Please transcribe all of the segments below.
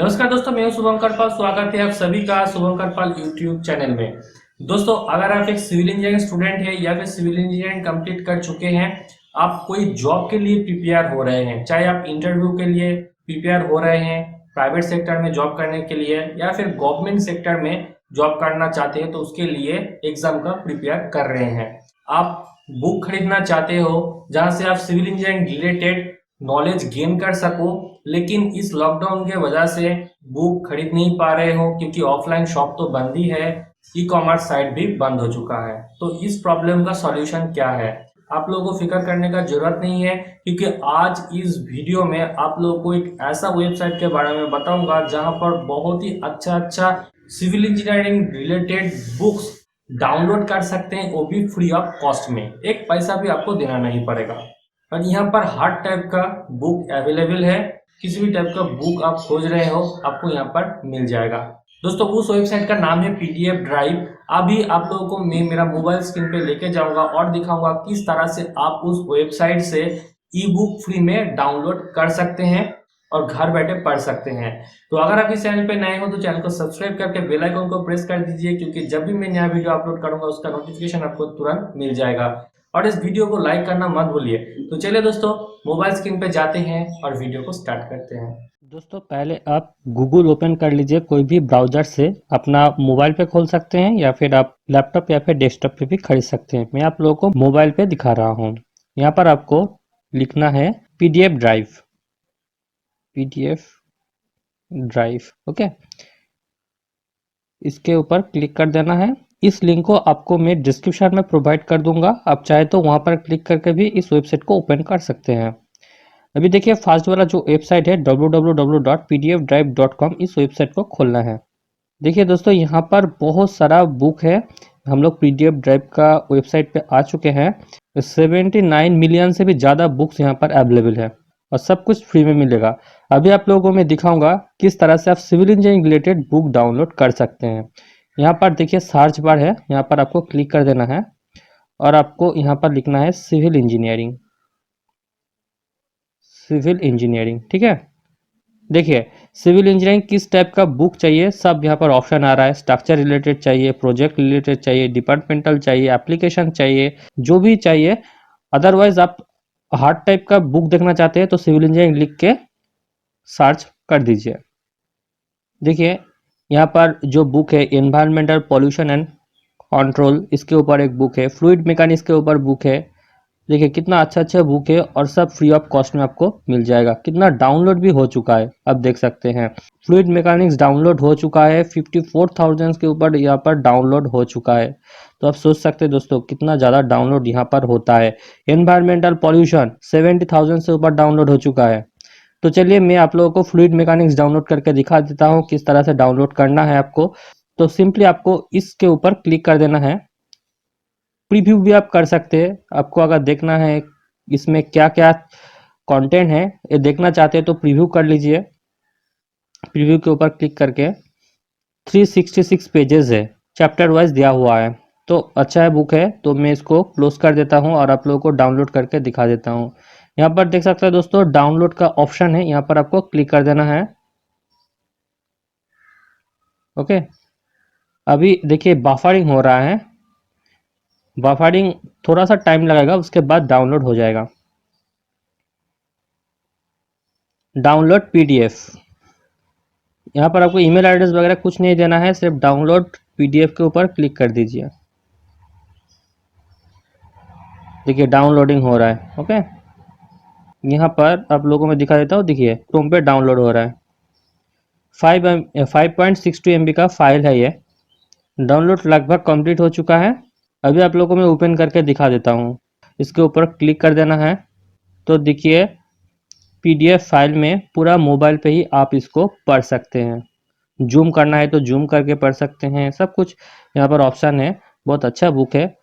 नमस्कार दोस्तों, मैं हूं शुभंकर पाल। स्वागत है आप सभी का शुभंकर पाल यूट्यूब चैनल में। दोस्तों, अगर आप एक सिविल इंजीनियरिंग स्टूडेंट है या फिर सिविल इंजीनियरिंग कंप्लीट कर चुके हैं, आप कोई जॉब के लिए प्रिपेयर हो रहे हैं, चाहे आप इंटरव्यू के लिए प्रिपेयर हो रहे हैं, प्राइवेट सेक्टर में जॉब करने के लिए या फिर गवर्नमेंट सेक्टर में जॉब करना चाहते हैं, तो उसके लिए एग्जाम का प्रिपेयर कर रहे हैं। आप बुक खरीदना चाहते हो जहां से आप civil engineering related knowledge gain कर सको, लेकिन इस लॉकडाउन के वजह से बुक खरीद नहीं पा रहे हो क्योंकि ऑफलाइन शॉप तो बंद ही है, ई कॉमर्स साइट भी बंद हो चुका है। तो इस प्रॉब्लम का सॉल्यूशन क्या है, आप लोगों को फिक्र करने का जरूरत नहीं है, क्योंकि आज इस वीडियो में आप लोगों को एक ऐसा वेबसाइट के बारे में बताऊंगा जहां पर बहुत ही अच्छा अच्छा civil engineering related books download कर सकते हैं, वो भी फ्री ऑफ कॉस्ट में। एक पैसा भी आपको देना नहीं पड़ेगा। और यहाँ पर हर टाइप का बुक अवेलेबल है। किसी भी टाइप का बुक आप खोज रहे हो, आपको यहाँ पर मिल जाएगा। दोस्तों, उस वेबसाइट का नाम है पीडीएफ ड्राइव। अभी आप लोगों को मैं मेरा मोबाइल स्क्रीन पे लेके जाऊंगा और दिखाऊंगा किस तरह से आप उस वेबसाइट से ई बुक फ्री में डाउनलोड कर सकते हैं और घर बैठे पढ़ सकते हैं। तो अगर आप इस चैनल पे नए हो तो चैनल को सब्सक्राइब करके बेल आइकन को प्रेस कर दीजिए, क्योंकि जब भी मैं नया वीडियो अपलोड करूंगा उसका नोटिफिकेशन आपको तुरंत मिल जाएगा। और इस वीडियो को लाइक करना मत भूलिए। तो चलिए दोस्तों, मोबाइल स्क्रीन पे जाते हैं और वीडियो को स्टार्ट करते हैं। दोस्तों पहले आप गूगल ओपन कर लीजिए, कोई भी ब्राउज़र से अपना मोबाइल पे खोल सकते हैं या फिर आप लैपटॉप या फिर डेस्कटॉप पे भी खरीद सकते हैं। मैं आप लोगों को मोबाइल पे दिखा रहा हूँ। यहाँ पर आपको लिखना है PDF drive, PDF drive. Okay, इसके ऊपर क्लिक कर देना है। इस लिंक को आपको मैं डिस्क्रिप्शन में प्रोवाइड कर दूंगा, आप चाहे तो वहाँ पर क्लिक करके भी इस वेबसाइट को ओपन कर सकते हैं। अभी देखिए फर्स्ट वाला जो वेबसाइट है www.pdfdrive.com, इस वेबसाइट को खोलना है। देखिए दोस्तों, यहाँ पर बहुत सारा बुक है। हम लोग पीडीएफ ड्राइव का वेबसाइट पे आ चुके हैं। 79 मिलियन से भी ज़्यादा बुक्स यहाँ पर अवेलेबल है और सब कुछ फ्री में मिलेगा। अभी आप लोगों को मैं दिखाऊंगा किस तरह से आप civil engineering related book download कर सकते हैं। यहाँ पर देखिए सर्च बार है, यहाँ पर आपको क्लिक कर देना है और आपको यहाँ पर लिखना है सिविल इंजीनियरिंग, सिविल इंजीनियरिंग। ठीक है, देखिए सिविल इंजीनियरिंग किस टाइप का बुक चाहिए सब यहाँ पर ऑप्शन आ रहा है। स्ट्रक्चर रिलेटेड चाहिए, प्रोजेक्ट रिलेटेड चाहिए, डिपार्टमेंटल चाहिए, एप्लीकेशन चाहिए, जो भी चाहिए। अदरवाइज आप हार्ड टाइप का बुक देखना चाहते हैं तो सिविल इंजीनियरिंग लिख के सर्च कर दीजिए। देखिए यहाँ पर जो बुक है एनवायरमेंटल पॉल्यूशन एंड कंट्रोल, इसके ऊपर एक बुक है। फ्लूइड मैकेनिक्स के ऊपर बुक है। देखिए कितना अच्छा अच्छा बुक है और सब फ्री ऑफ कॉस्ट में आपको मिल जाएगा। कितना डाउनलोड भी हो चुका है आप देख सकते हैं। फ्लूइड मैकेनिक्स डाउनलोड हो चुका है, 54,000 के ऊपर यहाँ पर डाउनलोड हो चुका है। तो आप सोच सकते हैं दोस्तों कितना ज़्यादा डाउनलोड यहाँ पर होता है। एनवायरमेंटल पॉल्यूशन 70,000 से ऊपर डाउनलोड हो चुका है। तो चलिए मैं आप लोगों को फ्लूइड मैकेनिक्स डाउनलोड करके दिखा देता हूँ किस तरह से डाउनलोड करना है आपको। तो सिंपली आपको इसके ऊपर क्लिक कर देना है। प्रीव्यू भी आप कर सकते हैं। आपको अगर देखना है इसमें क्या क्या कंटेंट है ये देखना चाहते हैं तो प्रीव्यू कर लीजिए। प्रीव्यू के ऊपर क्लिक करके 366 पेजेस है, चैप्टर वाइज दिया हुआ है। तो अच्छा है बुक है, तो मैं इसको क्लोज कर देता हूँ और आप लोगों को डाउनलोड करके दिखा देता हूँ। यहाँ पर देख सकते हैं दोस्तों डाउनलोड का ऑप्शन है, यहाँ पर आपको क्लिक कर देना है। ओके, अभी देखिए बफरिंग हो रहा है। बफरिंग थोड़ा सा टाइम लगेगा, उसके बाद डाउनलोड हो जाएगा। डाउनलोड पीडीएफ, यहाँ पर आपको ईमेल एड्रेस वगैरह कुछ नहीं देना है, सिर्फ डाउनलोड पीडीएफ के ऊपर क्लिक कर दीजिए। देखिए डाउनलोडिंग हो रहा है। ओके, यहाँ पर आप लोगों में दिखा देता हूँ। देखिए क्रोम पे डाउनलोड हो रहा है। 5.62 MB का फाइल है ये। डाउनलोड लगभग कंप्लीट हो चुका है। अभी आप लोगों को मैं ओपन करके दिखा देता हूँ। इसके ऊपर क्लिक कर देना है। तो देखिए पीडीएफ फाइल में पूरा मोबाइल पे ही आप इसको पढ़ सकते हैं। जूम करना है तो जूम करके पढ़ सकते हैं, सब कुछ यहाँ पर ऑप्शन है। बहुत अच्छा बुक है,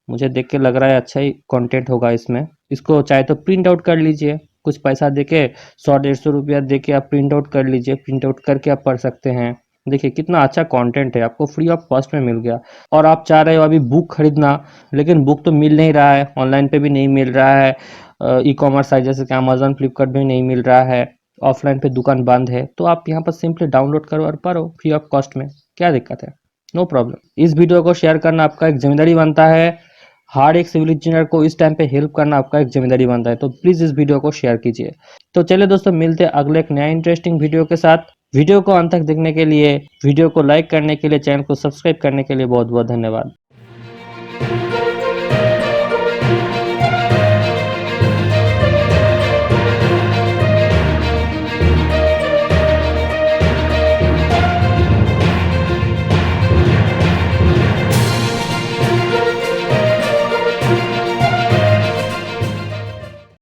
मुझे देख के लग रहा है अच्छा ही कंटेंट होगा इसमें। इसको चाहे तो प्रिंट आउट कर लीजिए, कुछ पैसा देके 100-150 रुपया देके आप प्रिंट आउट कर लीजिए। प्रिंट आउट करके आप पढ़ सकते हैं। देखिए कितना अच्छा कंटेंट है, आपको फ्री ऑफ कॉस्ट में मिल गया। और आप चाह रहे हो अभी बुक खरीदना, लेकिन बुक तो मिल नहीं रहा है, ऑनलाइन पे भी नहीं मिल रहा है, ई कॉमर्स साइट जैसे कि अमेजोन फ्लिपकार्ट में नहीं मिल रहा है, ऑफलाइन पे दुकान बंद है, तो आप यहाँ पर सिंपली डाउनलोड करो और पढ़ो फ्री ऑफ कॉस्ट में, क्या दिक्कत है, नो प्रॉब्लम। इस वीडियो को शेयर करना आपका एक जिम्मेदारी बनता है, हर एक सिविल इंजीनियर को इस टाइम पे हेल्प करना आपका एक जिम्मेदारी बनता है, तो प्लीज़ इस वीडियो को शेयर कीजिए। तो चलिए दोस्तों, मिलते हैं अगले एक नया इंटरेस्टिंग वीडियो के साथ। वीडियो को अंत तक देखने के लिए, वीडियो को लाइक करने के लिए, चैनल को सब्सक्राइब करने के लिए बहुत बहुत धन्यवाद।